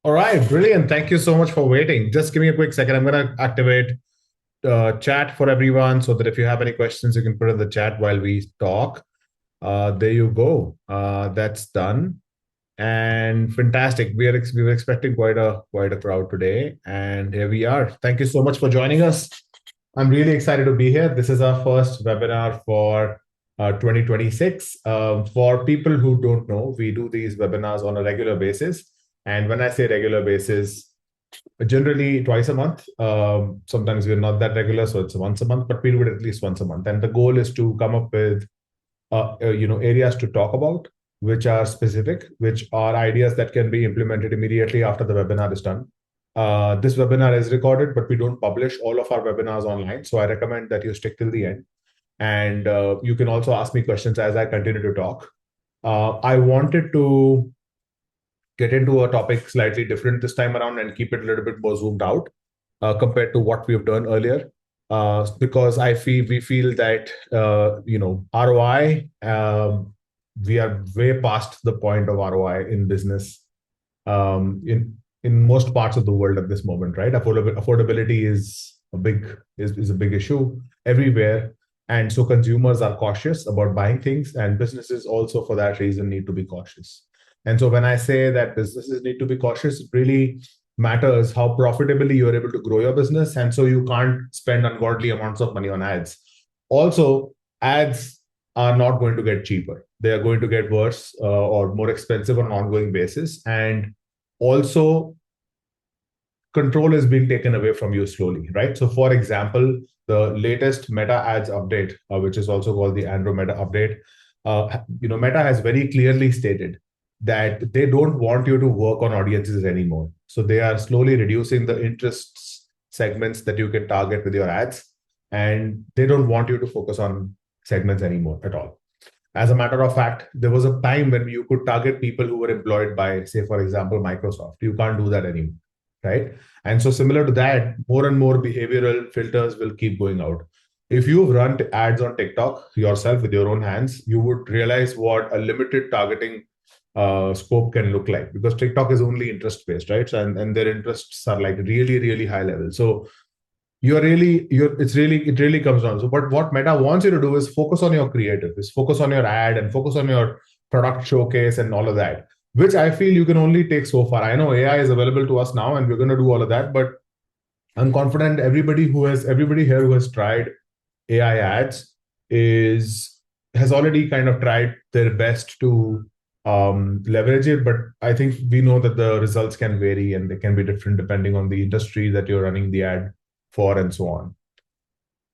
All right, brilliant. Thank you so much for waiting. Just give me a quick second. I'm going to activate chat for everyone so that if you have any questions, you can put in the chat while we talk. There you go. That's done. And fantastic. We were expecting quite a crowd today, and here we are. Thank you so much for joining us. I'm really excited to be here. This is our first webinar for 2026. For people who don't know, we do these webinars on a regular basis. And when I say regular basis, generally twice a month. Sometimes we're not that regular, so it's once a month, but we do it at least once a month. And the goal is to come up with areas to talk about, which are specific, which are ideas that can be implemented immediately after the webinar is done. This webinar is recorded, but we don't publish all of our webinars online. So I recommend that you stick till the end. And you can also ask me questions as I continue to talk. I wanted to get into a topic slightly different this time around and keep it a little bit more zoomed out compared to what we've done earlier. Because we feel that ROI, we are way past the point of ROI in business in most parts of the world at this moment, right? Affordability is a big issue everywhere, and so consumers are cautious about buying things, and businesses also for that reason need to be cautious. And so when I say that businesses need to be cautious, it really matters how profitably you're able to grow your business. And so you can't spend ungodly amounts of money on ads. Also, ads are not going to get cheaper. They are going to get worse or more expensive on an ongoing basis. And also, control is being taken away from you slowly, right? So, for example, the latest Meta ads update, which is also called the Andromeda update, Meta has very clearly stated that they don't want you to work on audiences anymore. So they are slowly reducing the interest segments that you can target with your ads, and they don't want you to focus on segments anymore at all. As a matter of fact, there was a time when you could target people who were employed by, say, for example, Microsoft. You can't do that anymore, right? And so, similar to that, more and more behavioral filters will keep going out. If you've run ads on TikTok yourself with your own hands, you would realize what a limited targeting scope can look like, because TikTok is only interest based, right? So, and their interests are like really, really high level. So it really comes down. So, but what Meta wants you to do is focus on your creative, is focus on your ad and focus on your product showcase and all of that, which I feel you can only take so far. I know AI is available to us now and we're going to do all of that, but I'm confident everybody here who has tried AI ads is has already kind of tried their best to leverage it. But I think we know that the results can vary and they can be different depending on the industry that you're running the ad for and so on.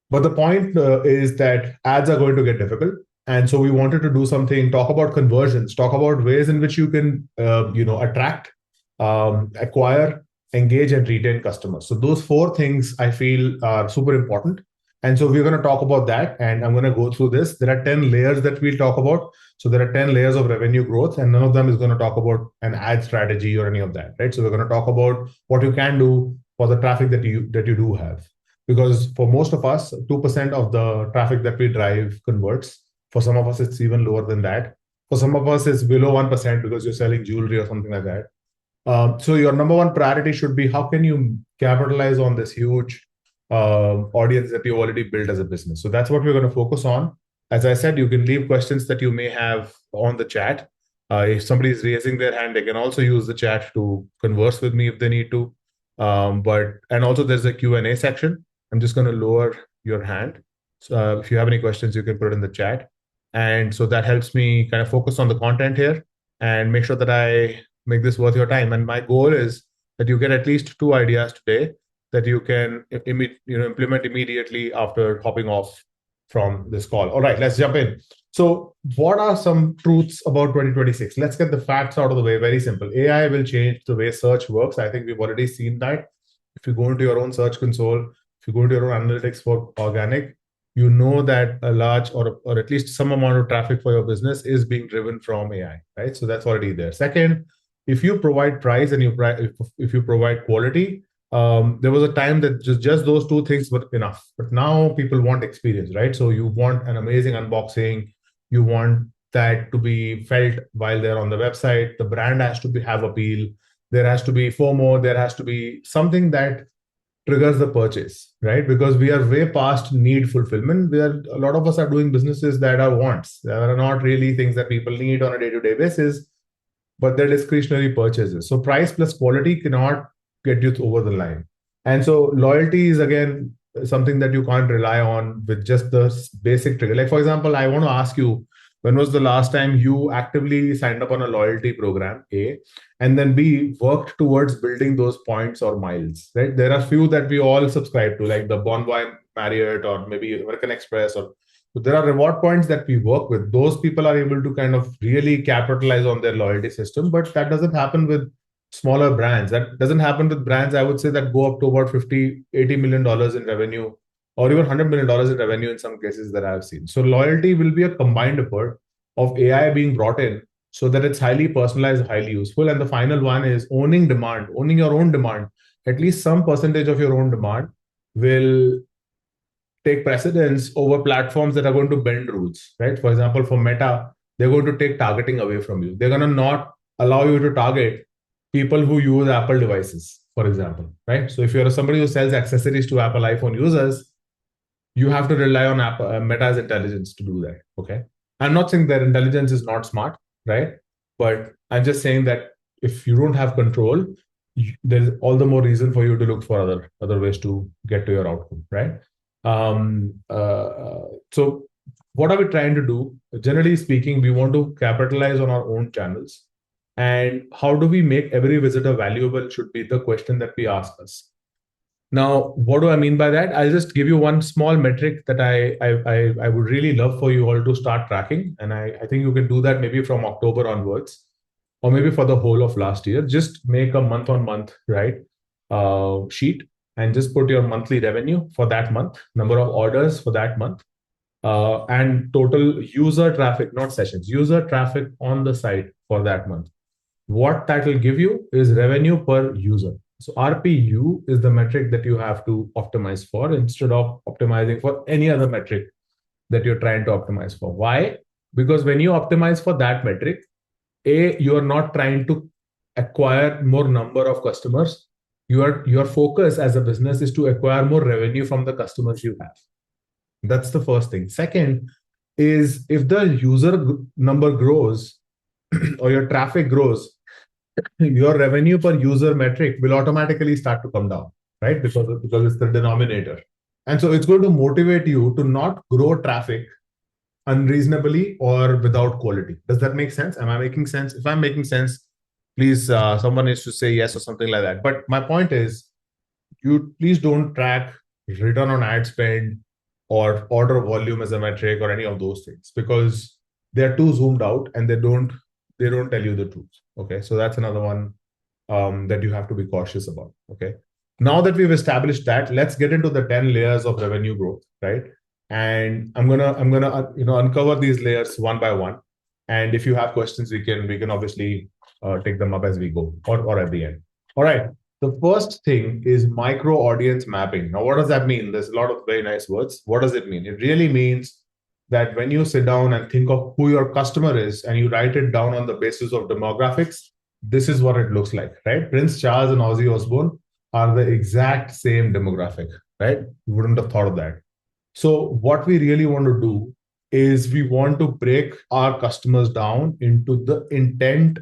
But the point is that ads are going to get difficult. And so we wanted to do something, talk about conversions, talk about ways in which you can, attract, acquire, engage, and retain customers. So those four things I feel are super important. And so we're going to talk about that. And I'm going to go through this. There are 10 layers that we'll talk about. So there are 10 layers of revenue growth, and none of them is going to talk about an ad strategy or any of that, right? So we're going to talk about what you can do for the traffic that you do have, because for most of us 2% of the traffic that we drive converts. For some of us it's even lower than that. For some of us it's below 1% because you're selling jewelry or something like that. So your number one priority should be how can you capitalize on this huge audience that you already built as a business. So that's what we're going to focus on. As I said, you can leave questions that you may have on the chat. If somebody is raising their hand, they can also use the chat to converse with me if they need to. And also there's a Q&A section. I'm just going to lower your hand. So if you have any questions, you can put it in the chat. And so that helps me kind of focus on the content here and make sure that I make this worth your time. And my goal is that you get at least 2 ideas today that you can implement immediately after hopping off from this call. All right, let's jump in. So what are some truths about 2026? Let's get the facts out of the way. Very simple. AI will change the way search works. I think we've already seen that. If you go into your own search console, if you go into your own analytics for organic, you know that a large or at least some amount of traffic for your business is being driven from AI, right? So that's already there. Second, if you provide price and if you provide quality, there was a time that just those two things were enough. But now people want experience, right? So you want an amazing unboxing. You want that to be felt while they're on the website. The brand has to have appeal. there has to be FOMO, there has to be something that triggers the purchase, right? Because we are way past need fulfillment. A lot of us are doing businesses that are wants, that are not really things that people need on a day-to-day basis, but they're discretionary purchases. So price plus quality cannot get you over the line. And so loyalty is again something that you can't rely on with just the basic trigger. Like for example, I want to ask you, when was the last time you actively signed up on a loyalty program, A, and then B, worked towards building those points or miles, right? There are few that we all subscribe to, like the Bonvoy Marriott or maybe American Express, or so there are reward points that we work with. Those people are able to kind of really capitalize on their loyalty system, but that doesn't happen with smaller brands. That doesn't happen with brands, I would say, that go up to about 50, $80 million in revenue, or even $100 million in revenue in some cases that I've seen. So loyalty will be a combined effort of AI being brought in so that it's highly personalized, highly useful. And the final one is owning demand, owning your own demand. At least some percentage of your own demand will take precedence over platforms that are going to bend rules, right? For example, for Meta, they're going to take targeting away from you. They're going to not allow you to target people who use Apple devices, for example, right? So if you're somebody who sells accessories to Apple iPhone users, you have to rely on Apple, Meta's intelligence to do that. Okay. I'm not saying that intelligence is not smart, right? But I'm just saying that if you don't have control, there's all the more reason for you to look for other ways to get to your outcome, right? So what are we trying to do? Generally speaking, we want to capitalize on our own channels. And how do we make every visitor valuable should be the question that we ask us. Now, what do I mean by that? I'll just give you one small metric that I would really love for you all to start tracking. And I think you can do that maybe from October onwards, or maybe for the whole of last year. Just make a month on month, right? Sheet, and just put your monthly revenue for that month, number of orders for that month, and total user traffic, not sessions, user traffic on the site for that month. What that will give you is revenue per user. So RPU is the metric that you have to optimize for instead of optimizing for any other metric that you're trying to optimize for. Why? Because when you optimize for that metric, A, you are not trying to acquire more number of customers. Your focus as a business is to acquire more revenue from the customers you have. That's the first thing. Second is, if the user number grows or your traffic grows, your revenue per user metric will automatically start to come down, right? Because it's the denominator. And so it's going to motivate you to not grow traffic unreasonably or without quality. Does that make sense? Am I making sense? If I'm making sense, please, someone needs to say yes or something like that. But my point is, you please don't track return on ad spend or order volume as a metric or any of those things, because they're too zoomed out and they don't tell you the truth. Okay, so that's another one that you have to be cautious about. Okay, now that we've established that, let's get into the 10 layers of revenue growth, right? And I'm gonna uncover these layers one by one. And if you have questions, we can obviously take them up as we go, or at the end. All right. The first thing is micro audience mapping. Now, what does that mean? There's a lot of very nice words. What does it mean? It really means that when you sit down and think of who your customer is and you write it down on the basis of demographics, this is what it looks like, right? Prince Charles and Ozzy Osbourne are the exact same demographic, right? You wouldn't have thought of that. So what we really want to do is we want to break our customers down into the intent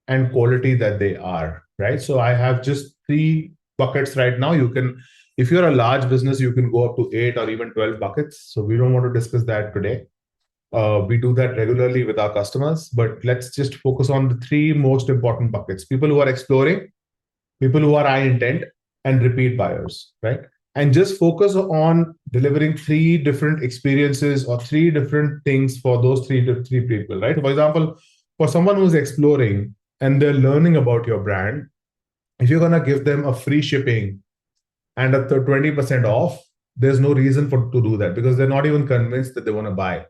and quality that they are, right? So I have just three buckets right now. You can, if you're a large business, you can go up to 8 or even 12 buckets. So we don't want to discuss that today. We do that regularly with our customers, but let's just focus on the three most important buckets: people who are exploring, people who are high intent, and repeat buyers, right? And just focus on delivering three different experiences or three different things for those three people, right? For example, for someone who's exploring and they're learning about your brand, if you're going to give them a free shipping and a 20% off, there's no reason to do that, because they're not even convinced that they want to buy.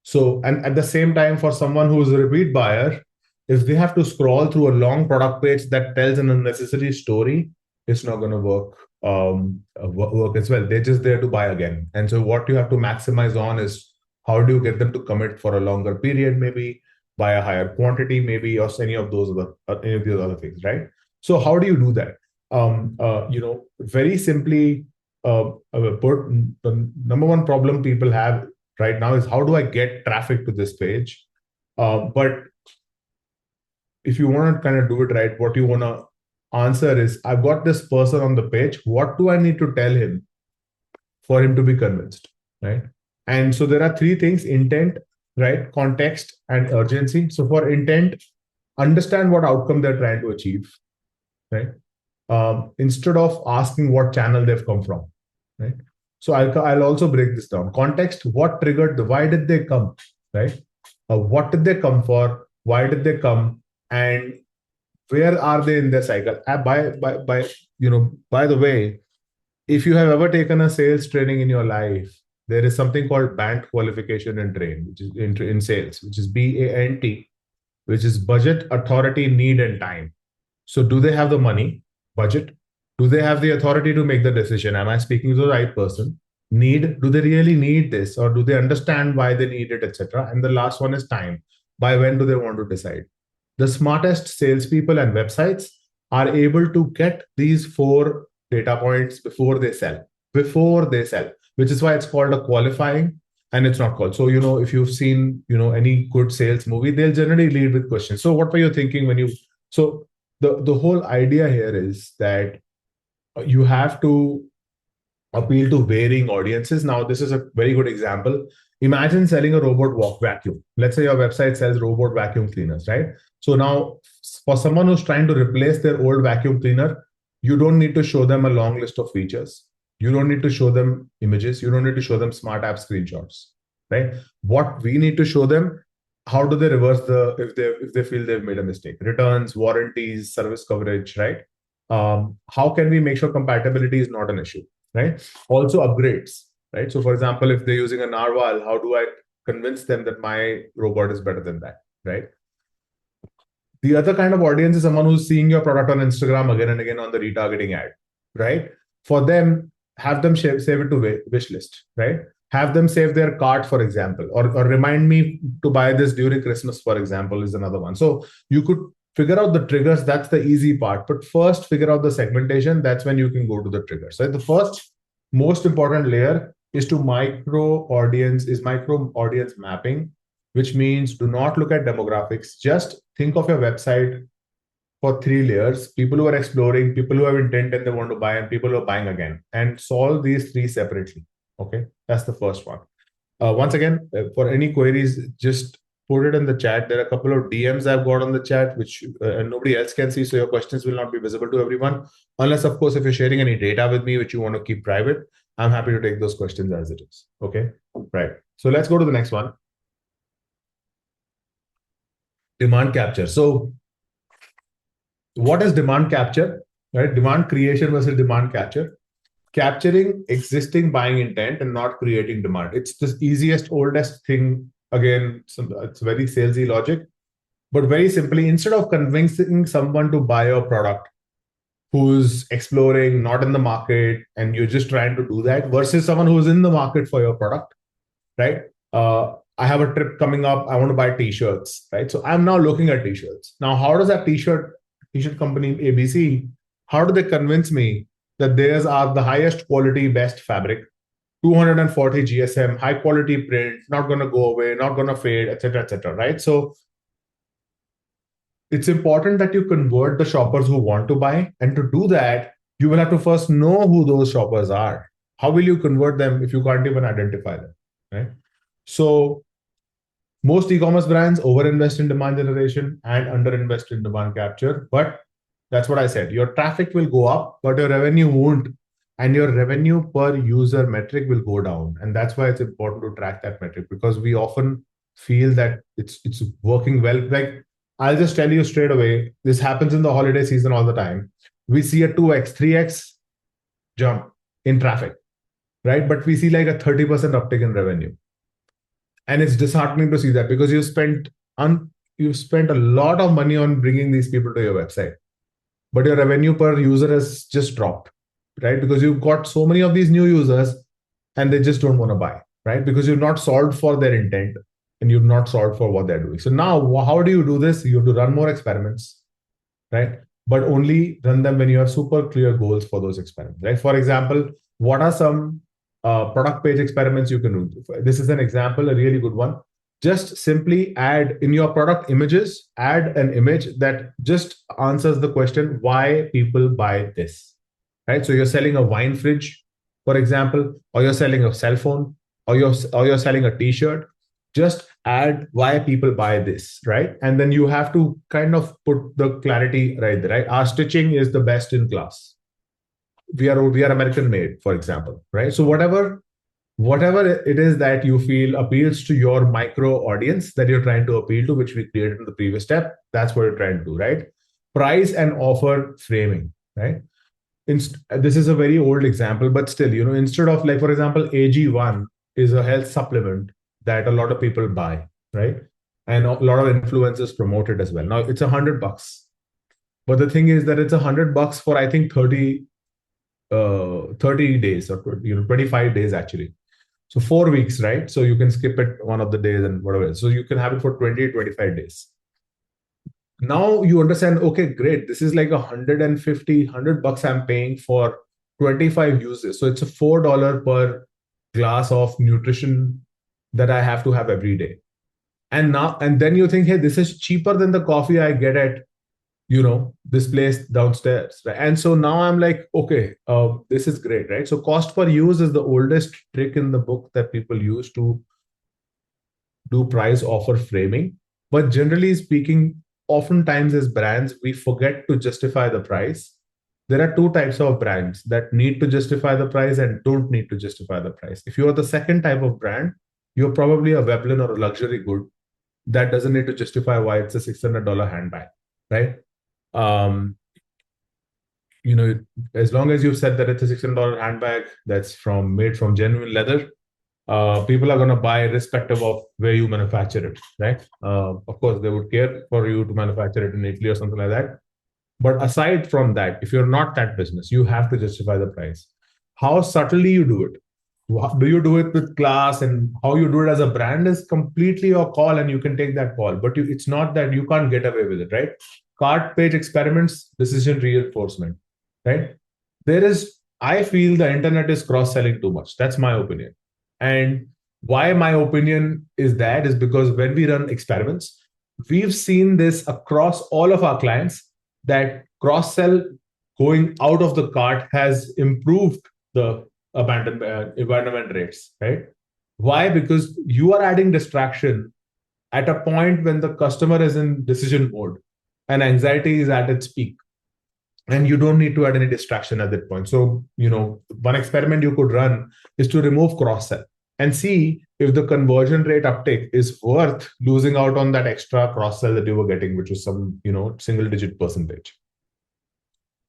So, and at the same time, for someone who's a repeat buyer, if they have to scroll through a long product page that tells an unnecessary story, it's not going to work as well. They're just there to buy again. And so what you have to maximize on is, how do you get them to commit for a longer period, maybe buy a higher quantity, maybe, or any of those other things, right? So how do you do that? Very simply, the number one problem people have right now is how do I get traffic to this page? But if you want to kind of do it right, what you want to answer is, I've got this person on the page. What do I need to tell him for him to be convinced, right? And so there are three things: intent, right? Context and urgency. So for intent, understand what outcome they're trying to achieve, right? Instead of asking what channel they've come from, right? So I'll also break this down. Context: what triggered why did they come, right? What did they come for? Why did they come? And where are they in their cycle? By the way, if you have ever taken a sales training in your life, there is something called BANT qualification and train, which is in sales, which is BANT, which is budget, authority, need, and time. So do they have the money, budget? Do they have the authority to make the decision? Am I speaking to the right person? Need, do they really need this, or do they understand why they need it, etc.? And the last one is time. By when do they want to decide? The smartest salespeople and websites are able to get these four data points before they sell. Before they sell, which is why it's called a qualifying and it's not called. So, if you've seen, any good sales movie, they'll generally lead with questions. So, what were you thinking when you? So, the whole idea here is that you have to appeal to varying audiences. Now, this is a very good example. Imagine selling a robot walk vacuum. Let's say your website sells robot vacuum cleaners, right? So now, for someone who's trying to replace their old vacuum cleaner, you don't need to show them a long list of features. You don't need to show them images. You don't need to show them smart app screenshots, right? What we need to show them, how do they reverse if they feel they've made a mistake? Returns, warranties, service coverage, right? How can we make sure compatibility is not an issue, right? Also upgrades, right? So for example, if they're using a narwhal, how do I convince them that my robot is better than that, right? The other kind of audience is someone who's seeing your product on Instagram again and again on the retargeting ad, right? For them, have them save it to wish list, right? Have them save their cart, for example, or remind me to buy this during Christmas, for example, is another one. So you could figure out the triggers. That's the easy part. But first, figure out the segmentation. That's when you can go to the triggers. So the first most important layer is micro audience mapping, which means do not look at demographics. Just think of your website for three layers: people who are exploring, people who have intent and they want to buy, and people who are buying again, and solve these three separately. Okay, that's the first one. Once again, for any queries, just put it in the chat. There are a couple of DMs I've got on the chat, which nobody else can see. So your questions will not be visible to everyone. Unless, of course, if you're sharing any data with me, which you want to keep private, I'm happy to take those questions as it is. Okay, right. So let's go to the next one. Demand capture. So what is demand capture, right? Demand creation versus demand capture. Capturing existing buying intent and not creating demand. It's the easiest, oldest thing. Again, it's very salesy logic, but very simply, instead of convincing someone to buy your product who's exploring, not in the market, and you're just trying to do that, versus someone who's in the market for your product, right? I have a trip coming up. I want to buy t-shirts, right? So I'm now looking at t-shirts. Now, how does that t-shirt company ABC, how do they convince me that theirs are the highest quality, best fabric, 240 GSM, high quality print, not going to go away, not going to fade, etc., right? So it's important that you convert the shoppers who want to buy. And to do that, you will have to first know who those shoppers are. How will you convert them if you can't even identify them, right? So most e-commerce brands overinvest in demand generation and underinvest in demand capture. But that's what I said. Your traffic will go up, but your revenue won't. And your revenue per user metric will go down. And that's why it's important to track that metric, because we often feel that it's working well. Like, I'll just tell you straight away, this happens in the holiday season all the time. We see a 2x, 3x jump in traffic, right? But we see like a 30% uptick in revenue. And it's disheartening to see that, because you've spent a lot of money on bringing these people to your website, but your revenue per user has just dropped, right? Because you've got so many of these new users and they just don't want to buy, right? Because you've not solved for their intent and you've not solved for what they're doing. So now, how do you do this? You have to run more experiments, right? but only run them when you have super clear goals for those experiments, right? For example, what are some product page experiments you can do? This is an example, a really good one. Just simply add in your product images, add an image that just answers the question why people buy this, right? So you're selling a wine fridge, for example, or you're selling a cell phone, or you're selling a t-shirt. Just add why people buy this, right? And then you have to kind of put the clarity right there, right? Our stitching is the best in class. We are American made, for example, right? So whatever it is that you feel appeals to your micro audience that you're trying to appeal to, which we created in the previous step, that's what you're trying to do, right? Price and offer framing, right? This is a very old example, but still, instead of, like, for example, AG1 is a health supplement that a lot of people buy, right? And a lot of influencers promote it as well. Now it's $100, but the thing is that it's $100 for, I think, 30 days, or 25 days actually. So 4 weeks, right? So you can skip it one of the days and whatever. So you can have it for 20, 25 days. Now you understand, okay, great. This is like 150, $100 I'm paying for 25 uses. So it's a $4 per glass of nutrition that I have to have every day. And then you think, hey, this is cheaper than the coffee I get at, this place downstairs. Right? And so now I'm like, okay, this is great, right? So cost per use is the oldest trick in the book that people use to do price offer framing. But generally speaking, oftentimes as brands, we forget to justify the price. There are two types of brands that need to justify the price and don't need to justify the price. If you are the second type of brand, you're probably a Veblen or a luxury good that doesn't need to justify why it's a $600 handbag, right? Um, as long as you've said that it's a $600 handbag that's made from genuine leather, people are going to buy irrespective of where you manufacture it, right? Of course, they would care for you to manufacture it in Italy or something like that. But aside from that, if you're not that business, you have to justify the price. How subtly you do it, do you do it with class, and how you do it as a brand is completely your call, and you can take that call. But it's not that you can't get away with it, right? Cart page experiments, decision reinforcement, right? I feel the internet is cross selling too much. That's my opinion. And why my opinion is that is because when we run experiments, we've seen this across all of our clients that cross sell going out of the cart has improved the abandonment rates, right? Why? Because you are adding distraction at a point when the customer is in decision mode and anxiety is at its peak. And you don't need to add any distraction at that point. So, one experiment you could run is to remove cross sell and see if the conversion rate uptake is worth losing out on that extra cross sell that you were getting, which was some, single digit percentage.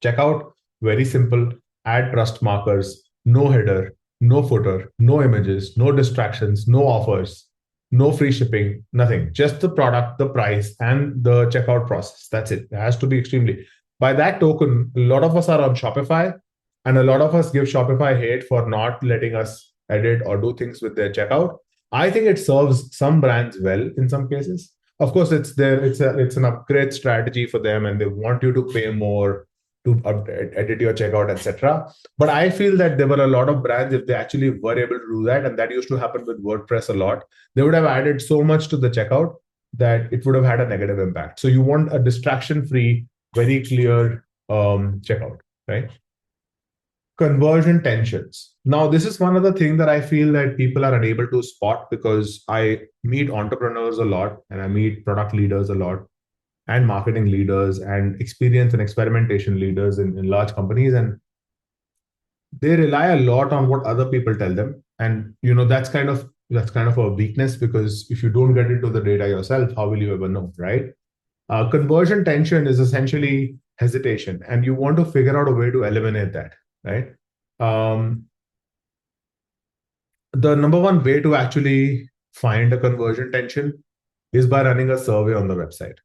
Checkout, very simple. Add trust markers, no header, no footer, no images, no distractions, no offers, no free shipping, nothing. Just the product, the price, and the checkout process. That's it. It has to be extremely. By that token, a lot of us are on Shopify, and a lot of us give Shopify hate for not letting us edit or do things with their checkout. I think it serves some brands well in some cases. Of course, it's an upgrade strategy for them, and they want you to pay more to edit your checkout, etc. But I feel that there were a lot of brands, if they actually were able to do that, and that used to happen with WordPress a lot, they would have added so much to the checkout that it would have had a negative impact. So you want a distraction-free, very clear checkout, right? Conversion tensions. Now, this is one of the things that I feel that people are unable to spot, because I meet entrepreneurs a lot and I meet product leaders a lot and marketing leaders and experience and experimentation leaders in large companies. And they rely a lot on what other people tell them. And that's kind of a weakness, because if you don't get into the data yourself, how will you ever know, right? Conversion tension is essentially hesitation, and you want to figure out a way to eliminate that, right? The number one way to actually find a conversion tension is by running a survey on the website.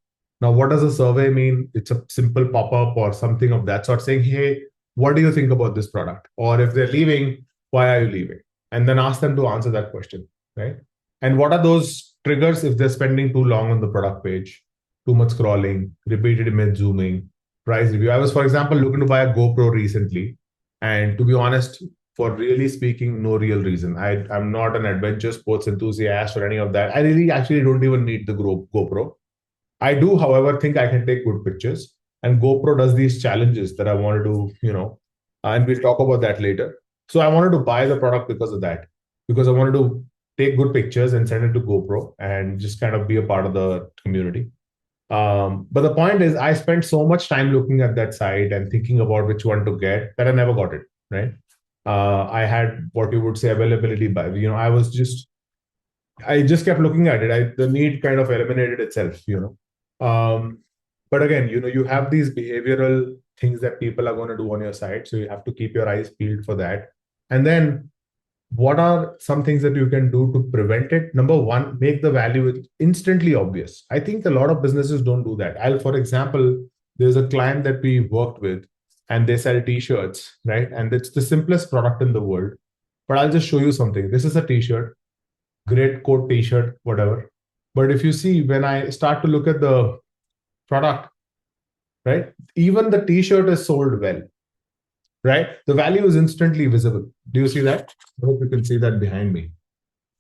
Now, what does a survey mean? It's a simple pop-up or something of that sort saying, hey, what do you think about this product? Or if they're leaving, why are you leaving? And then ask them to answer that question, right? And what are those triggers if they're spending too long on the product page, too much scrolling, repeated image zooming, price review. I was, for example, looking to buy a GoPro recently, and to be honest, for really speaking, no real reason. I'm not an adventure sports enthusiast or any of that. I really actually don't even need the GoPro. I do, however, think I can take good pictures, and GoPro does these challenges that I wanted to, and we'll talk about that later. So I wanted to buy the product because of that, because I wanted to take good pictures and send it to GoPro and just kind of be a part of the community. But the point is, I spent so much time looking at that site and thinking about which one to get that I never got it. Right? I had what you would say availability by. I just kept looking at it. The need kind of eliminated itself. But again, you have these behavioral things that people are going to do on your site, so you have to keep your eyes peeled for that. And then what are some things that you can do to prevent it? Number one, make the value instantly obvious. I think a lot of businesses don't do that. For example, there's a client that we worked with, and they sell t-shirts, right? And it's the simplest product in the world. But I'll just show you something. This is a t-shirt, great coat t-shirt, whatever. But if you see, when I start to look at the product, right, even the t-shirt is sold well, right? The value is instantly visible. Do you see that? I hope you can see that behind me.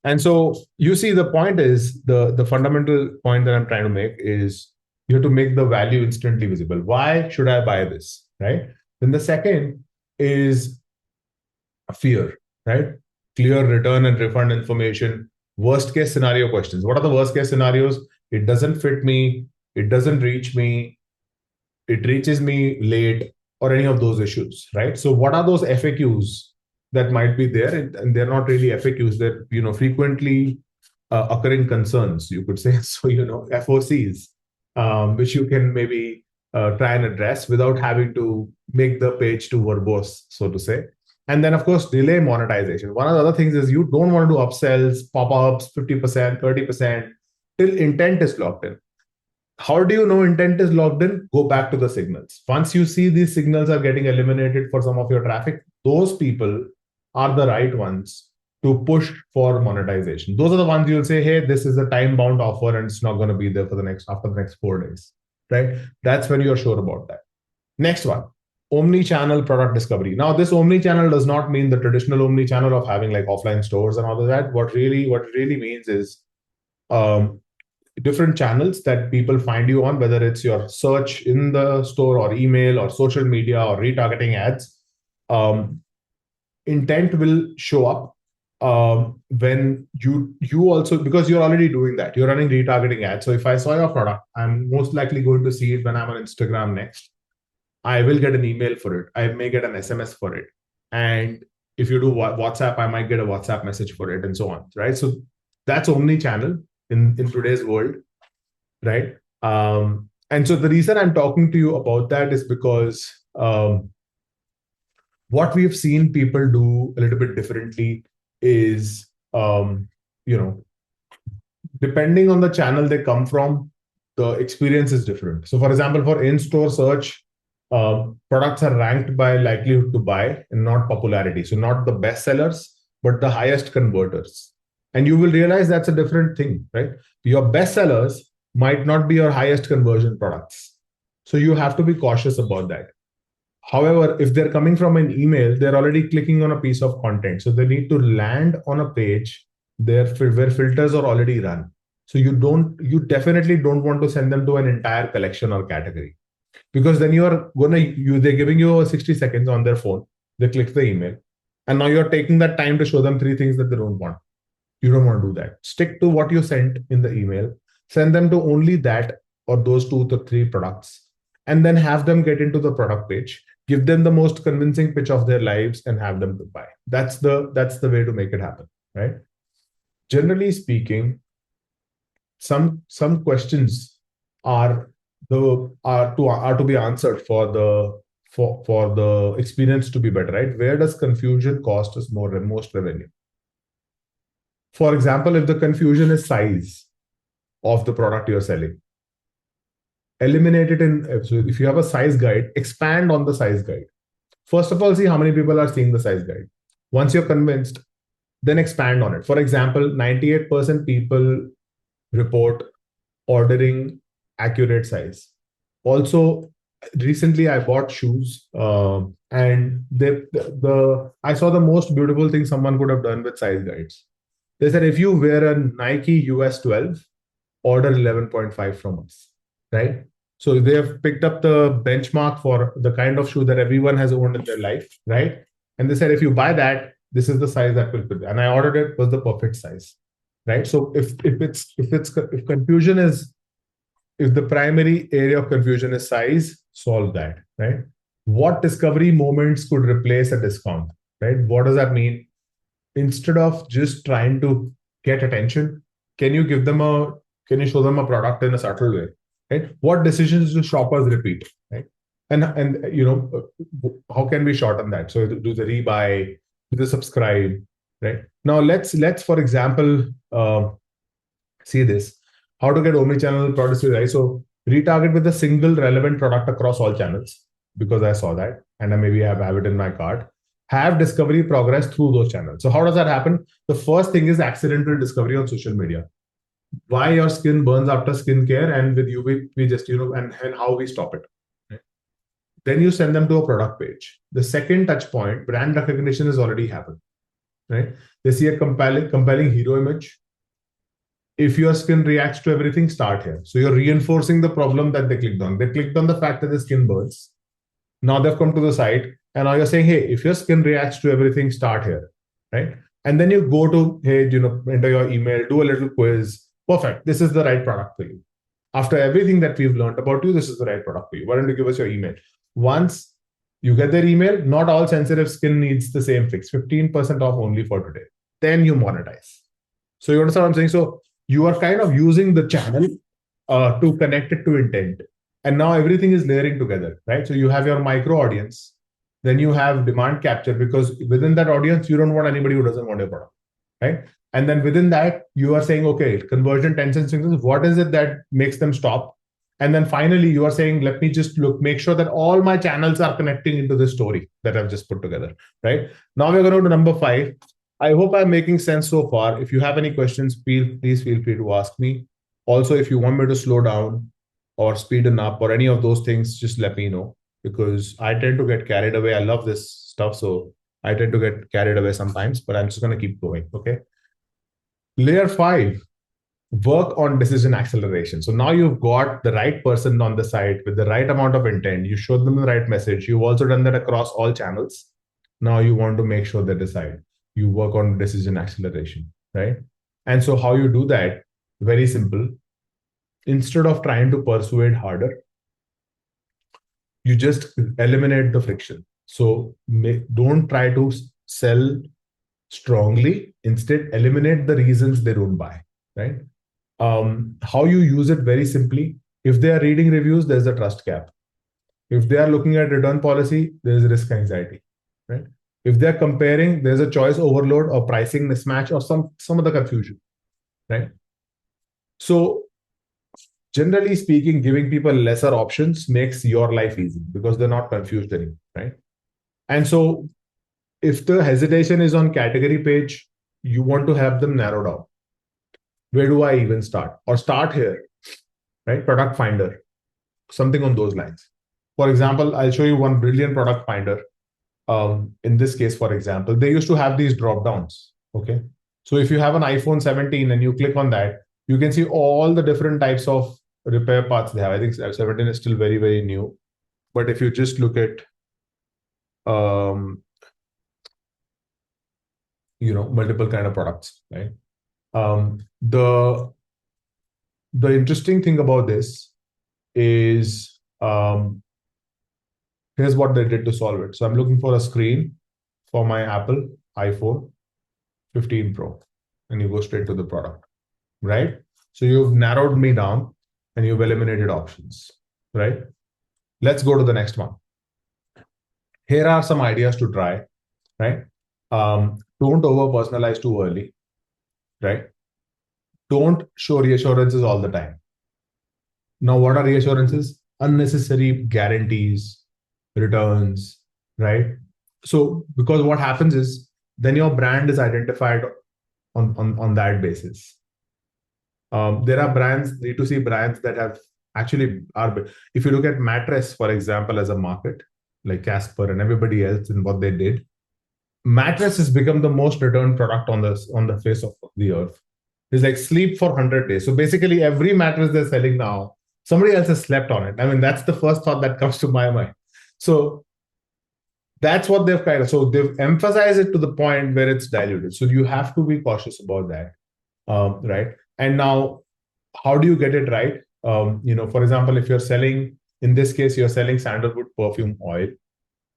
And so you see, the point is, the fundamental point that I'm trying to make is you have to make the value instantly visible. Why should I buy this, right? Then the second is fear, right? Clear return and refund information. Worst case scenario questions. What are the worst case scenarios? It doesn't fit me. It doesn't reach me. It reaches me late, or any of those issues, right? So what are those FAQs that might be there? And they're not really FAQs. They're, frequently occurring concerns, you could say. So, FOCs, which you can maybe try and address without having to make the page too verbose, so to say. And then, of course, delay monetization. One of the other things is you don't want to do upsells, pop-ups, 50%, 30%, till intent is locked in. How do you know intent is logged in? Go back to the signals. Once you see these signals are getting eliminated for some of your traffic, those people are the right ones to push for monetization. Those are the ones you'll say, hey, this is a time bound offer and it's not going to be there for after the next 4 days, right? That's when you're sure about that. Next one, omni-channel product discovery. Now, this omni-channel does not mean the traditional omni-channel of having like offline stores and all of that. What it really means is, different channels that people find you on, whether it's your search in the store or email or social media or retargeting ads. Intent will show up when you also, because you're already doing that, you're running retargeting ads. So if I saw your product, I'm most likely going to see it when I'm on Instagram next. I will get an email for it. I may get an SMS for it. And if you do WhatsApp, I might get a WhatsApp message for it, and so on, right? So that's omni-channel in today's world, right? And so the reason I'm talking to you about that is because what we've seen people do a little bit differently is, depending on the channel they come from, the experience is different. So, for example, for in-store search, products are ranked by likelihood to buy and not popularity. So, not the best sellers, but the highest converters. And you will realize that's a different thing, right? Your best sellers might not be your highest conversion products. So you have to be cautious about that. However, if they're coming from an email, they're already clicking on a piece of content. So they need to land on a page where filters are already run. So you definitely don't want to send them to an entire collection or category, because then they're giving you 60 seconds on their phone. They click the email, and now you're taking that time to show them 3 things that they don't want. You don't want to do that. Stick to what you sent in the email. Send them to only that or those 2 to 3 products, and then have them get into the product page. Give them the most convincing pitch of their lives and have them to buy. That's the way to make it happen, right? Generally speaking, some questions are to be answered for the experience to be better, right? Where does confusion cost us most revenue? For example, if the confusion is size of the product you're selling, eliminate it so if you have a size guide, expand on the size guide. First of all, see how many people are seeing the size guide. Once you're convinced, then expand on it. For example, 98% people report ordering accurate size. Also, recently I bought shoes, and I saw the most beautiful thing someone could have done with size guides. They said if you wear a Nike US 12, order 11.5 from us, right? So they have picked up the benchmark for the kind of shoe that everyone has owned in their life, right? And they said if you buy that, this is the size that will fit. And I ordered it, was the perfect size, right? So if confusion is, if the primary area of confusion is size, solve that, right? What discovery moments could replace a discount, right? What does that mean? Instead of just trying to get attention, can you give them a, can you show them a product in a subtle way, right? What decisions do shoppers repeat, right? And how can we shorten that? So do the rebuy, do the subscribe, right? Now let's for example see this, how to get omnichannel products to right. So retarget with a single relevant product across all channels, because I saw that and I maybe have it in my cart. Have discovery progress through those channels. So how does that happen? The first thing is accidental discovery on social media. Why your skin burns after skincare, and with UV, we just, and how we stop it. Right? Then you send them to a product page. The second touch point, brand recognition has already happened. Right? They see a compelling hero image. If your skin reacts to everything, start here. So you're reinforcing the problem that they clicked on. They clicked on the fact that the skin burns. Now they've come to the site, and now you're saying, hey, if your skin reacts to everything, start here, right? And then you go to, hey, enter your email, do a little quiz. Perfect. This is the right product for you. After everything that we've learned about you, this is the right product for you. Why don't you give us your email? Once you get their email, not all sensitive skin needs the same fix. 15% off only for today. Then you monetize. So you understand what I'm saying? So you are kind of using the channel to connect it to intent. And now everything is layering together, right? So you have your micro audience, then you have demand capture, because within that audience, you don't want anybody who doesn't want your product, right? And then within that, you are saying, okay, conversion 10 cents, what is it that makes them stop? And then finally, you are saying, let me just make sure that all my channels are connecting into this story that I've just put together, right? Now we're going to number 5. I hope I'm making sense so far. If you have any questions, please feel free to ask me. Also, if you want me to slow down or speeden up or any of those things, just let me know, because I tend to get carried away. I love this stuff, so I tend to get carried away sometimes, but I'm just going to keep going. Okay. Layer 5, work on decision acceleration. So now you've got the right person on the site with the right amount of intent. You showed them the right message. You've also done that across all channels. Now you want to make sure they decide. You work on decision acceleration, right? And so how you do that? Very simple. Instead of trying to persuade harder, you just eliminate the friction. So don't try to sell strongly. Instead, eliminate the reasons they don't buy, right? How you use it, very simply. If they are reading reviews, there's a trust gap. If they are looking at return policy, there's risk anxiety, right? If they're comparing, there's a choice overload or pricing mismatch or some other confusion, right? So generally speaking, giving people lesser options makes your life easy because they're not confused anymore, right? And so if the hesitation is on category page, you want to have them narrow down. Where do I even start? Or start here, right? Product finder, something on those lines. For example, I'll show you one brilliant product finder. In this case, for example, they used to have these drop downs. Okay. So if you have an iPhone 17 and you click on that, you can see all the different types of repair parts they have. I think 17 is still very, very new. But if you just look at, multiple kind of products, right? The interesting thing about this is, here's what they did to solve it. So I'm looking for a screen for my Apple iPhone 15 Pro, and you go straight to the product, right? So you've narrowed me down and you've eliminated options, right? Let's go to the next one. Here are some ideas to try, right? Don't over personalize too early, right? Don't show reassurances all the time. Now, what are reassurances? Unnecessary guarantees, returns, right? So, because what happens is then your brand is identified on that basis. There are brands, D2C brands, that have actually are. If you look at mattress, for example, as a market, like Casper and everybody else and what they did, mattress has become the most returned product on the face of the earth. It's like sleep for 100 days. So basically, every mattress they're selling now, somebody else has slept on it. I mean, that's the first thought that comes to my mind. So that's what they've so they've emphasized it to the point where it's diluted. So you have to be cautious about that, right? And now, how do you get it right? For example, if you're selling, in this case, you're selling sandalwood perfume oil,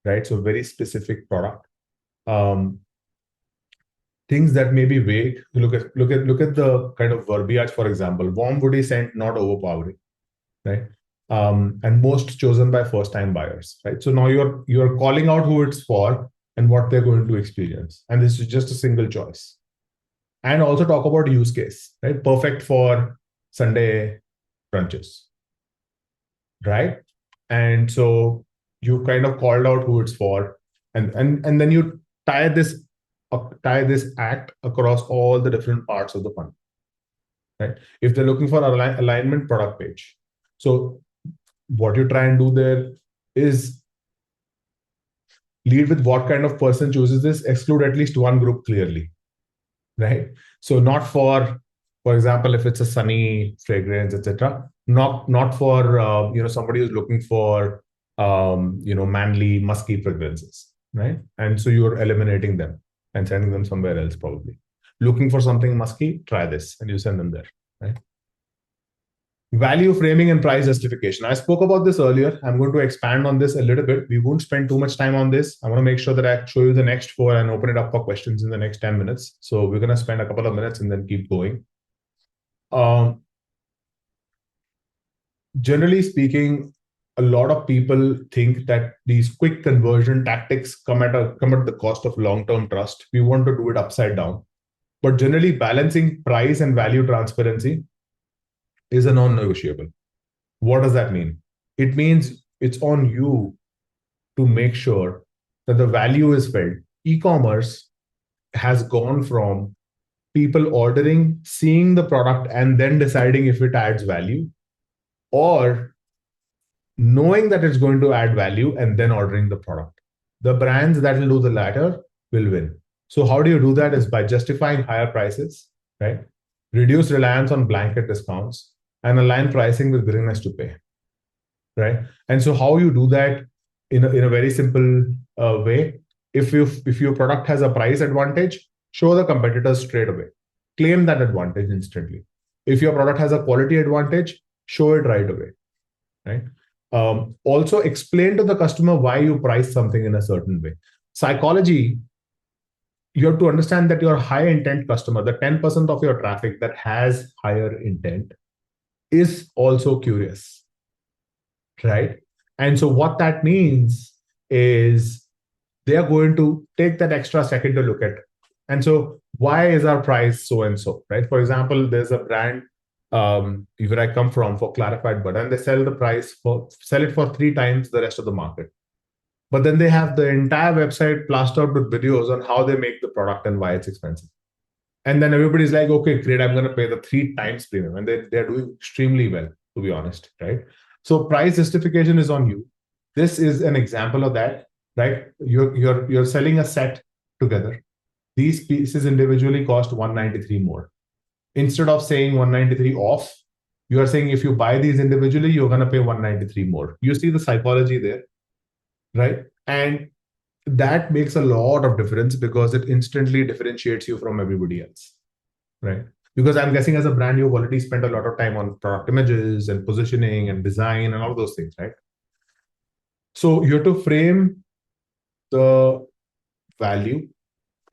right? So very specific product. Things that may be vague. Look at the kind of verbiage. For example, warm woody scent, not overpowering, right? And most chosen by first-time buyers, right? So now you're calling out who it's for and what they're going to experience, and this is just a single choice. And also talk about use case, right? Perfect for Sunday brunches, right? And so you kind of called out who it's for, and then you tie this act across all the different parts of the funnel, right? If they're looking for alignment, product page. So what you try and do there is lead with what kind of person chooses this, exclude at least one group clearly, right? So not for example, if it's a sunny fragrance, etc. Not for somebody who's looking for manly, musky fragrances, right? And so you're eliminating them and sending them somewhere else probably. Looking for something musky, try this, and you send them there, right? Value framing and price justification. I spoke about this earlier. I'm going to expand on this a little bit. We won't spend too much time on this. I want to make sure that I show you the next 4 and open it up for questions in the next 10 minutes. So we're going to spend a couple of minutes and then keep going. Generally speaking, a lot of people think that these quick conversion tactics come at the cost of long-term trust. We want to do it upside down. But generally, balancing price and value transparency is a non-negotiable. What does that mean? It means it's on you to make sure that the value is felt. E-commerce has gone from people ordering, seeing the product, and then deciding if it adds value, or knowing that it's going to add value and then ordering the product. The brands that will do the latter will win. So how do you do that? Is by justifying higher prices, right? Reduce reliance on blanket discounts and align pricing with willingness to pay, right? And so how you do that in a very simple way. If your product has a price advantage, show the competitors straight away. Claim that advantage instantly. If your product has a quality advantage, show it right away, right? Also explain to the customer why you price something in a certain way. Psychology, you have to understand that your high intent customer, the 10% of your traffic that has higher intent, is also curious, right? And so what that means is they are going to take that extra second to look at. And so why is our price so and so, right? For example, there's a brand where I come from for clarified butter, and they sell it for 3 times the rest of the market. But then they have the entire website plastered with videos on how they make the product and why it's expensive. And then everybody's like, okay, great, I'm going to pay the 3 times premium. And they're doing extremely well, to be honest, right? So price justification is on you. This is an example of that, right? You're selling a set together. These pieces individually cost 193 more. Instead of saying 193 off, you are saying if you buy these individually, you're going to pay 193 more. You see the psychology there, right? And that makes a lot of difference because it instantly differentiates you from everybody else, right? Because I'm guessing as a brand, you've already spent a lot of time on product images and positioning and design and all those things, right? So you have to frame the value.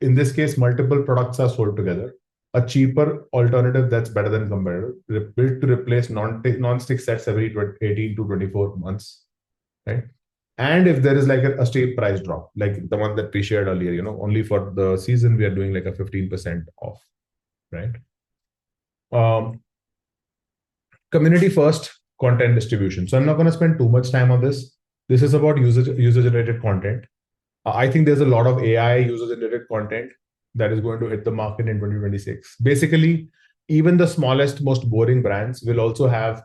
In this case, multiple products are sold together. A cheaper alternative that's better than competitor, built to replace non-stick sets every 18 to 24 months, right? And if there is like a steep price drop, like the one that we shared earlier, only for the season, we are doing like a 15% off, right? Community first content distribution. So I'm not going to spend too much time on this. This is about user-generated content. I think there's a lot of AI user-generated content that is going to hit the market in 2026. Basically, even the smallest, most boring brands will also have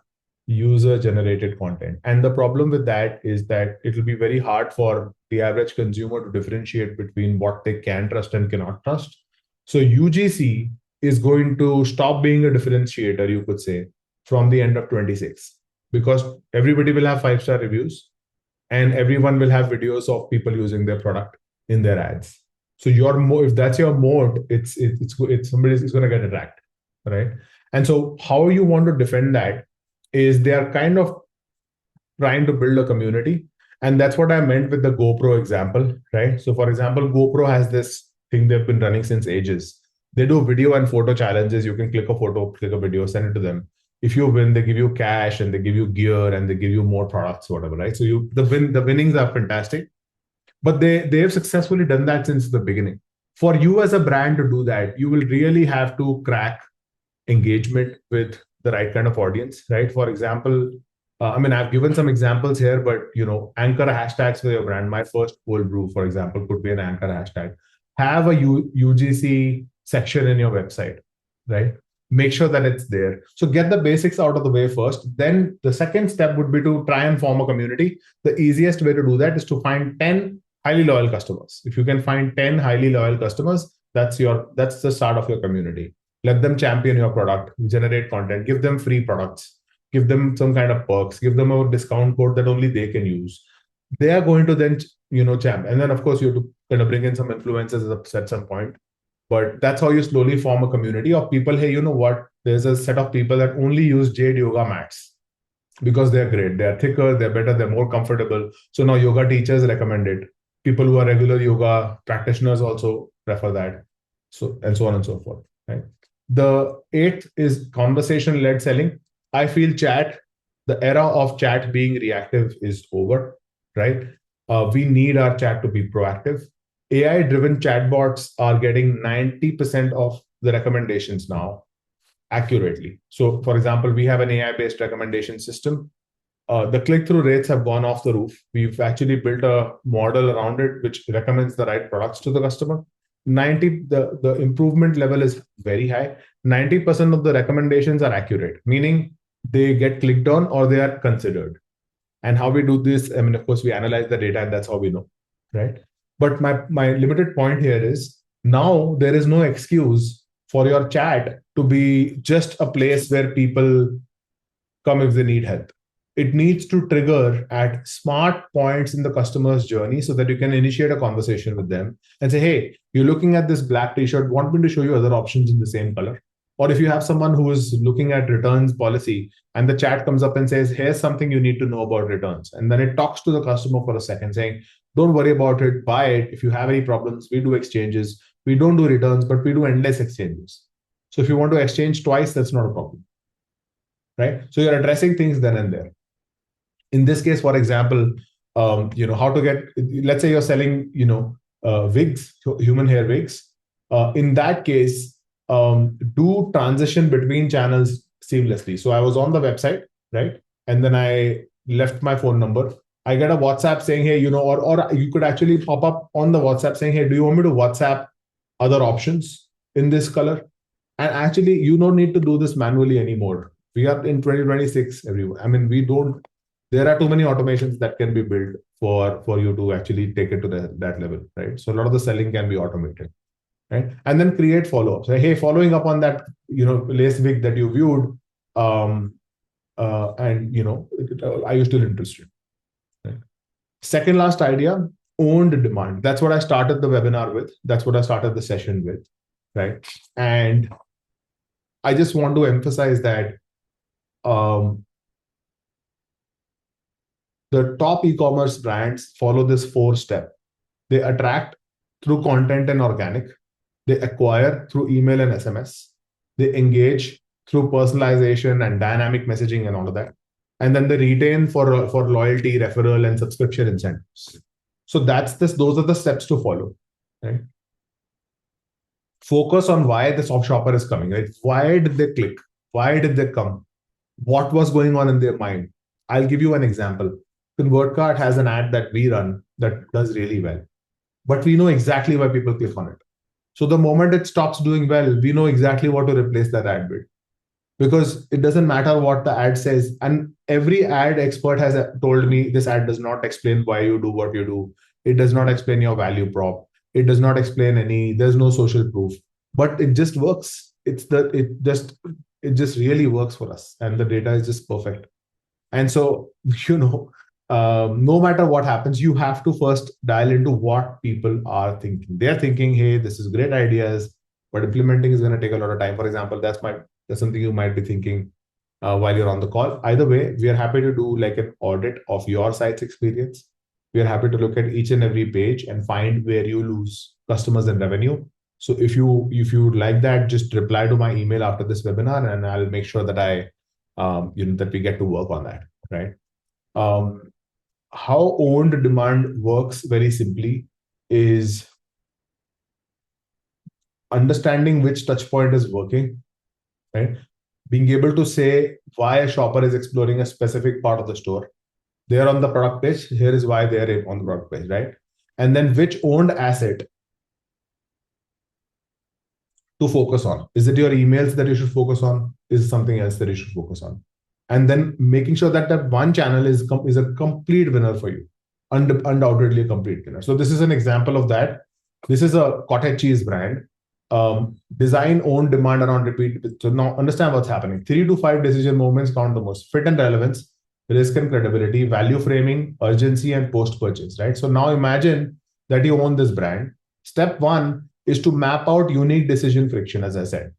user generated content. And the problem with that is that it will be very hard for the average consumer to differentiate between what they can trust and cannot trust. So UGC is going to stop being a differentiator, you could say, from the end of 26, because everybody will have 5-star reviews and everyone will have videos of people using their product in their ads. So your if that's your mode, it's somebody is going to get attacked, right? And so how you want to defend that is they are kind of trying to build a community. And that's what I meant with the GoPro example, right? So for example, GoPro has this thing they've been running since ages. They do video and photo challenges. You can click a photo, click a video, send it to them. If you win, they give you cash and they give you gear and they give you more products, whatever, right? So the winnings are fantastic, but they have successfully done that since the beginning. For you as a brand to do that, you will really have to crack engagement with the right kind of audience, right? For example, I mean, I've given some examples here, but anchor hashtags for your brand. My first cold brew, for example, could be an anchor hashtag. Have a UGC section in your website, right? Make sure that it's there. So get the basics out of the way first. Then the second step would be to try and form a community. The easiest way to do that is to find 10 highly loyal customers. If you can find 10 highly loyal customers, that's the start of your community. Let them champion your product, generate content, give them free products, give them some kind of perks, give them a discount code that only they can use. They are going to then, champ. And then, of course, you have to kind of bring in some influencers at some point. But that's how you slowly form a community of people. Hey, you know what? There's a set of people that only use Jade yoga mats because they're great. They're thicker, they're better, they're more comfortable. So now yoga teachers recommend it. People who are regular yoga practitioners also prefer that. So, and so on and so forth. Right. The eighth is conversation-led selling. I feel the era of chat being reactive is over, right? We need our chat to be proactive. AI-driven chatbots are getting 90% of the recommendations now accurately. So, for example, we have an AI-based recommendation system. The click-through rates have gone off the roof. We've actually built a model around it which recommends the right products to the customer. The improvement level is very high. 90% of the recommendations are accurate, meaning they get clicked on or they are considered. And how we do this, I mean, of course, we analyze the data and that's how we know, right? But my limited point here is now there is no excuse for your chat to be just a place where people come if they need help. It needs to trigger at smart points in the customer's journey so that you can initiate a conversation with them and say, hey, you're looking at this black t-shirt, want me to show you other options in the same color? Or if you have someone who is looking at returns policy and the chat comes up and says, here's something you need to know about returns. And then it talks to the customer for a second saying, don't worry about it, buy it. If you have any problems, we do exchanges. We don't do returns, but we do endless exchanges. So if you want to exchange twice, that's not a problem, right? So you're addressing things then and there. In this case, for example, how to get, let's say you're selling, wigs, human hair wigs. In that case, do transition between channels seamlessly. So I was on the website, right? And then I left my phone number. I get a WhatsApp saying, hey, or you could actually pop up on the WhatsApp saying, hey, do you want me to WhatsApp other options in this color? And actually, you don't need to do this manually anymore. We are in 2026, everyone. I mean, there are too many automations that can be built for you to actually take it to that level, right? So a lot of the selling can be automated, right? And then create follow-ups. Say, hey, following up on that, lace wig that you viewed, and are you still interested? Right? Second last idea, owned demand. That's what I started the webinar with. That's what I started the session with, right? And I just want to emphasize that the top e-commerce brands follow this 4-step. They attract through content and organic. They acquire through email and SMS. They engage through personalization and dynamic messaging and all of that. And then they retain for loyalty, referral, and subscription incentives. So those are the steps to follow, right? Focus on why the shopper is coming, right? Why did they click? Why did they come? What was going on in their mind? I'll give you an example. ConvertCart has an ad that we run that does really well, but we know exactly why people click on it. So the moment it stops doing well, we know exactly what to replace that ad with. because it doesn't matter what the ad says. And every ad expert has told me this ad does not explain why you do what you do. It does not explain your value prop. It does not explain there's no social proof, but it just works. It just really works for us. And the data is just perfect. And so, no matter what happens, you have to first dial into what people are thinking. They're thinking, hey, this is great ideas, but implementing is going to take a lot of time. For example, that's something you might be thinking while you're on the call. Either way, we are happy to do like an audit of your site's experience. We are happy to look at each and every page and find where you lose customers and revenue. So if you like that, just reply to my email after this webinar, and I'll make sure that that we get to work on that, right? Um, how owned demand works very simply is understanding which touch point is working, right? Being able to say why a shopper is exploring a specific part of the store. They're on the product page. Here is why they're on the product page, right? And then which owned asset to focus on. Is it your emails that you should focus on? Is it something else that you should focus on? And then making sure that that one channel is a complete winner for you, undoubtedly a complete winner. So this is an example of that. This is a cottage cheese brand. Design, own, demand around repeat. So now understand what's happening. 3 to 5 decision moments count the most. Fit and relevance, risk and credibility, value framing, urgency, and post purchase. Right. So now imagine that you own this brand. Step one is to map out unique decision friction, as I said.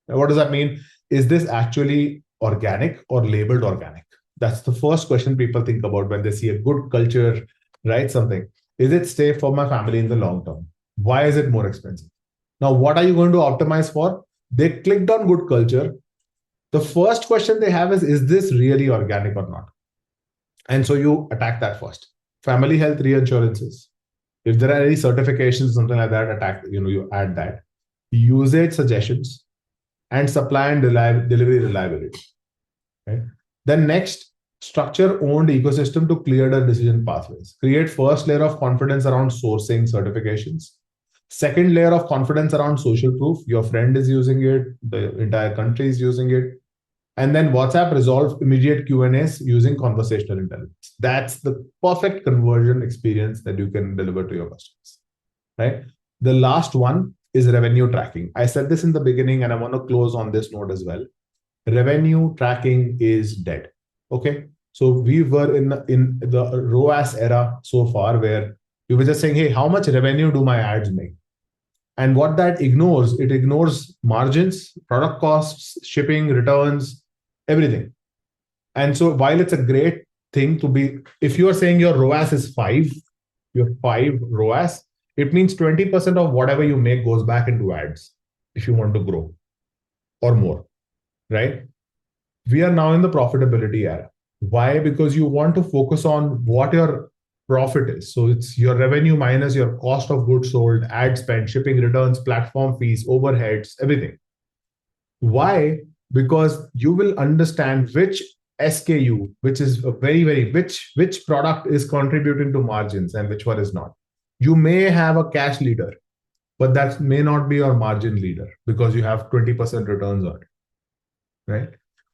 Now, what does that mean? Is this actually organic or labeled organic? That's the first question people think about when they see a good culture, right? Something. Is it safe for my family in the long term? Why is it more expensive? Now, what are you going to optimize for? They clicked on good culture. The first question they have is this really organic or not? And so you attack that first. Family health reinsurances. If there are any certifications, something like that, you add that. Usage suggestions and supply and delivery reliability. Right? Then next, structure owned ecosystem to clear the decision pathways. Create first layer of confidence around sourcing certifications. Second layer of confidence around social proof. Your friend is using it, the entire country is using it. And then WhatsApp resolve immediate Q&As using conversational intelligence. That's the perfect conversion experience that you can deliver to your customers, right? The last one is revenue tracking. I said this in the beginning, and I want to close on this note as well. Revenue tracking is dead. Okay, so we were in the ROAS era so far, where we were just saying, hey, how much revenue do my ads make? And what that ignores, it ignores margins, product costs, shipping, returns, everything. And so while it's a great thing to be, if you are saying your ROAS is 5, your 5 ROAS, it means 20% of whatever you make goes back into ads if you want to grow or more, right? We are now in the profitability era. Why? Because you want to focus on what your profit is. So it's your revenue minus your cost of goods sold, ad spend, shipping, returns, platform fees, overheads, everything. Why? Because you will understand which SKU, which is a which product is contributing to margins and which one is not. You may have a cash leader, but that may not be your margin leader because you have 20% returns on it, right?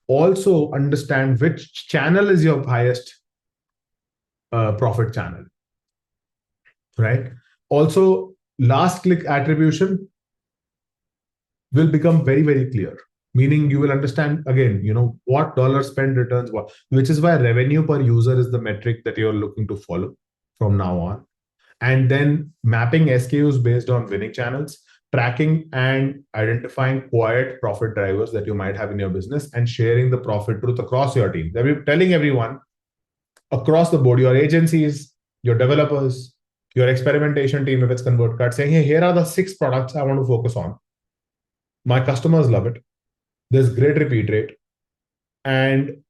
Also understand which channel is your highest profit channel, right? Also, last click attribution will become very, very clear. Meaning you will understand again, what dollar spend returns what, which is why revenue per user is the metric that you're looking to follow from now on. And then mapping SKUs based on winning channels, tracking and identifying quiet profit drivers that you might have in your business, and sharing the profit truth across your team. Telling everyone across the board, your agencies, your developers, your experimentation team, if it's ConvertCard, saying, hey, here are the 6 products I want to focus on. My customers love it. There's great repeat rate. And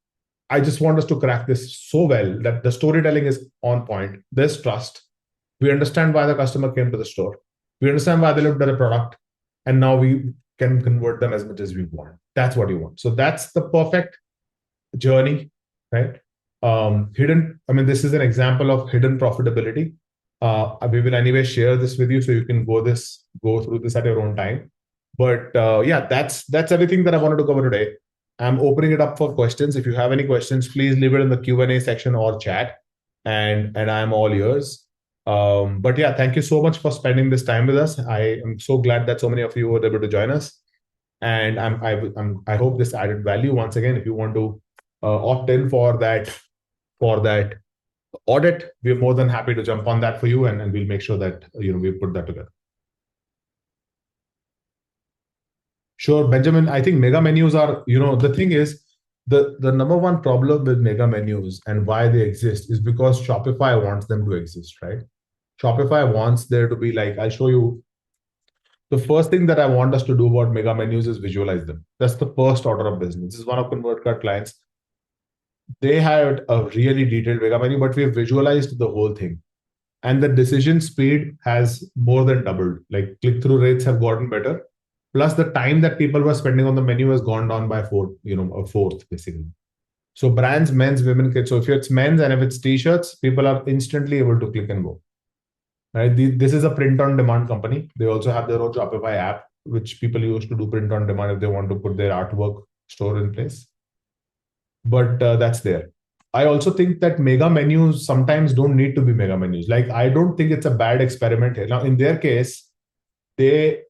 I just want us to crack this so well that the storytelling is on point. There's trust. We understand why the customer came to the store. We understand why they looked at the product. And now we can convert them as much as we want. That's what you want. So that's the perfect journey, right? This is an example of hidden profitability. We will anyway share this with you so you can go through this at your own time. But yeah, that's everything that I wanted to cover today. I'm opening it up for questions. If you have any questions, please leave it in the Q&A section or chat, and I'm all ears. But yeah, thank you so much for spending this time with us. I am so glad that so many of you were able to join us, and I hope this added value. Once again, if you want to opt in for that audit, we're more than happy to jump on that for you, and we'll make sure that we put that together. Sure, Benjamin. I think mega menus are, the thing is, the number one problem with mega menus and why they exist is because Shopify wants them to exist, right? Shopify wants there to be, like, I'll show you. The first thing that I want us to do about mega menus is visualize them. That's the first order of business. This is one of ConvertCard clients. They had a really detailed mega menu, but we have visualized the whole thing. And the decision speed has more than doubled. Like, click-through rates have gotten better. Plus, the time that people were spending on the menu has gone down by a fourth, basically. So brands, men's, women, kids. So if it's men's and if it's t-shirts, people are instantly able to click and go. Right? This is a print-on-demand company. They also have their own Shopify app, which people use to do print on demand if they want to put their artwork store in place. But that's there. I also think that mega menus sometimes don't need to be mega menus. Like, I don't think it's a bad experiment here. Now, in their case, they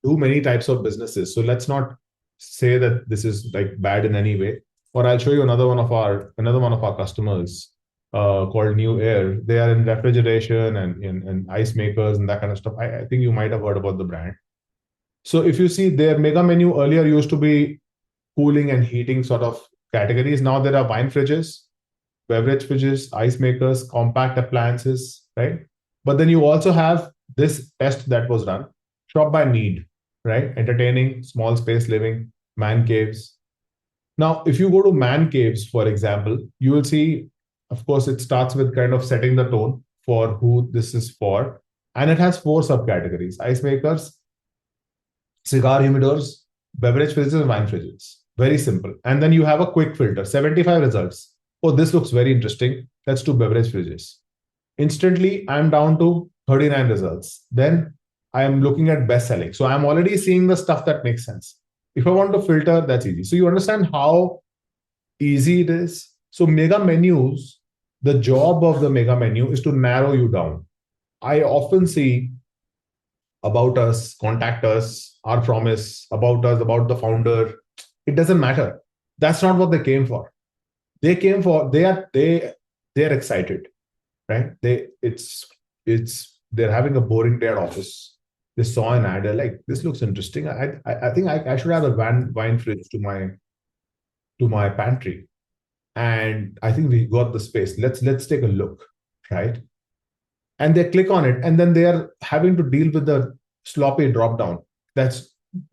do many types of businesses. So let's not say that this is like bad in any way. Or I'll show you another one of our customers called New Air. They are in refrigeration and ice makers and that kind of stuff. I think you might have heard about the brand. So if you see, their mega menu earlier used to be cooling and heating sort of categories. Now there are wine fridges, beverage fridges, ice makers, compact appliances, right? But then you also have this test that was run, shop by need, right? Entertaining, small space living, man caves. Now, if you go to man caves, for example, you will see, of course, it starts with kind of setting the tone for who this is for. And it has 4 subcategories: ice makers, cigar humidors, beverage fridges, and wine fridges. Very simple. And then you have a quick filter, 75 results. Oh, this looks very interesting. Let's do beverage fridges. Instantly, I'm down to 39 results. Then I am looking at best selling. So I'm already seeing the stuff that makes sense. If I want to filter, that's easy. So you understand how easy it is. So mega menus, the job of the mega menu is to narrow you down. I often see about us, contact us, our promise, about us, about the founder. It doesn't matter. That's not what they came for. They came for, they're excited, right? They're having a boring day at office. They saw an ad, they're like, this looks interesting. I think I should have a wine fridge to my pantry. And I think we got the space. Let's take a look, right? And they click on it, and then they are having to deal with the sloppy drop down.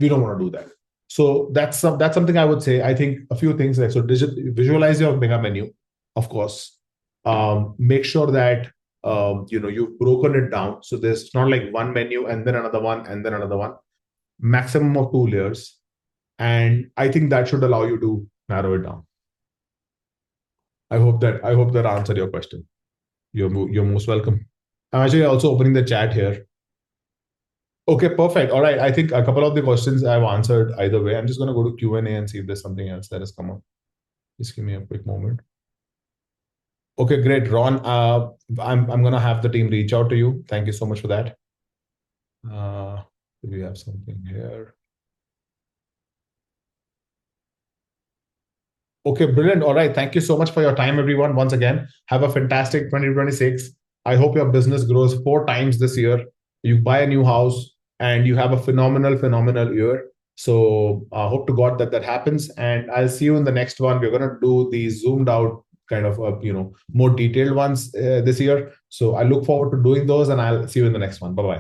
We don't want to do that. So that's something I would say. I think a few things, like, so visualize your mega menu, of course. Make sure that you've broken it down, so there's not like one menu and then another one and then another one. Maximum of 2 layers, and I think that should allow you to narrow it down. I hope that answered your question. You're most welcome. I'm actually also opening the chat here. Okay, perfect. All right. I think a couple of the questions I've answered either way. I'm just going to go to Q&A and see if there's something else that has come up. Just give me a quick moment. Okay, great. Ron, I'm going to have the team reach out to you. Thank you so much for that. Do we have something here? Okay, brilliant. All right. Thank you so much for your time, everyone. Once again, have a fantastic 2026. I hope your business grows 4 times this year. You buy a new house and you have a phenomenal year. So I hope to God that happens. And I'll see you in the next one. We're going to do the zoomed out kind of, more detailed ones this year. So I look forward to doing those, and I'll see you in the next one. Bye-bye.